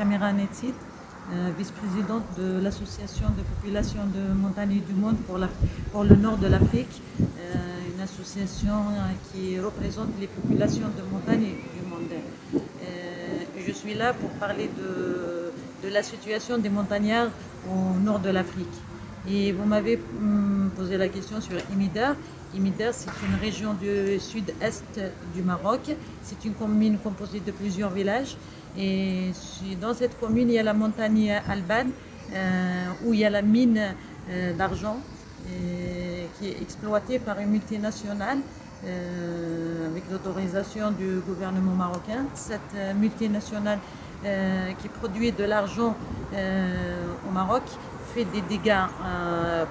Camera Netsit, vice-présidente de l'association de population de montagne du monde pour le nord de l'Afrique, une association qui représente les populations de montagne du monde. Je suis là pour parler de la situation des montagnards au nord de l'Afrique. Et vous m'avez posé la question sur Imidar. Imidar, c'est une région du sud-est du Maroc. C'est une commune composée de plusieurs villages. Et dans cette commune, il y a la montagne Alban, où il y a la mine d'argent qui est exploitée par une multinationale avec l'autorisation du gouvernement marocain. Cette multinationale qui produit de l'argent au Maroc fait des dégâts,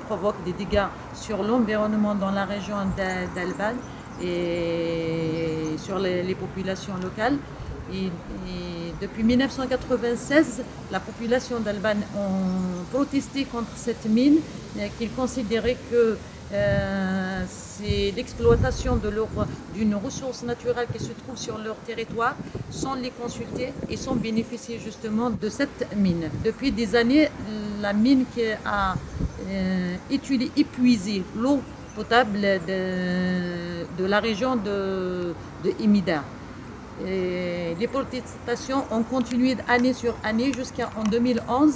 provoque des dégâts sur l'environnement dans la région d'Alban et sur les populations locales. Et depuis 1996, la population d'Alban a protesté contre cette mine, qu'ils considéraient que c'est l'exploitation d'une ressource naturelle qui se trouve sur leur territoire sans les consulter et sans bénéficier justement de cette mine. Depuis des années, la mine qui a épuisé l'eau potable de la région de Imidar. Et les protestations ont continué d'année sur année jusqu'en 2011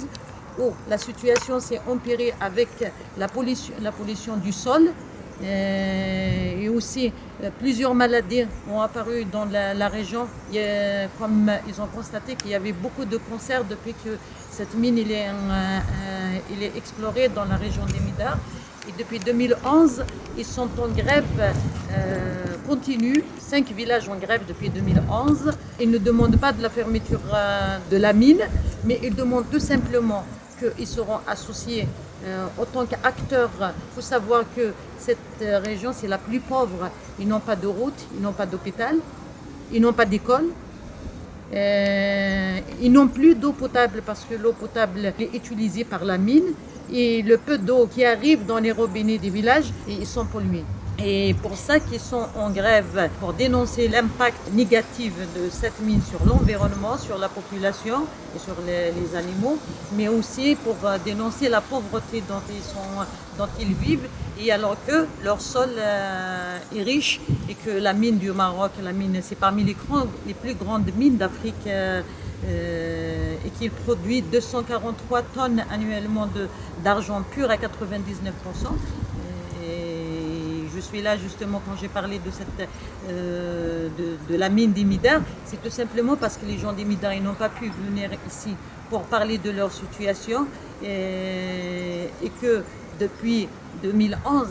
où la situation s'est empirée avec la pollution du sol et aussi plusieurs maladies ont apparu dans la région. Comme ils ont constaté qu'il y avait beaucoup de cancers depuis que cette mine est explorée dans la région d'Imidar. Et depuis 2011, ils sont en grève continue. 5 villages en grève depuis 2011. Ils ne demandent pas de la fermeture de la mine, mais ils demandent tout simplement qu'ils seront associés en tant qu'acteurs. Il faut savoir que cette région, c'est la plus pauvre. Ils n'ont pas de route, ils n'ont pas d'hôpital, ils n'ont pas d'école. Ils n'ont plus d'eau potable parce que l'eau potable est utilisée par la mine et le peu d'eau qui arrive dans les robinets des villages, ils sont pollués. Et pour ça qu'ils sont en grève, pour dénoncer l'impact négatif de cette mine sur l'environnement, sur la population et sur les animaux, mais aussi pour dénoncer la pauvreté dont ils vivent, et alors que leur sol est riche et que la mine du Maroc, c'est parmi les plus grandes mines d'Afrique et qu'il produit 243 tonnes annuellement d'argent pur à 99%. Je suis là justement quand j'ai parlé de la mine d'Imidar, c'est tout simplement parce que les gens d'Imidar n'ont pas pu venir ici pour parler de leur situation et que depuis 2011,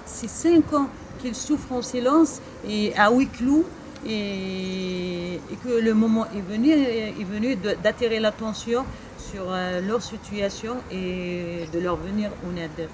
c'est 5 ans qu'ils souffrent en silence et à huis clos et que le moment est venu d'attirer l'attention sur leur situation et de leur venir en aide.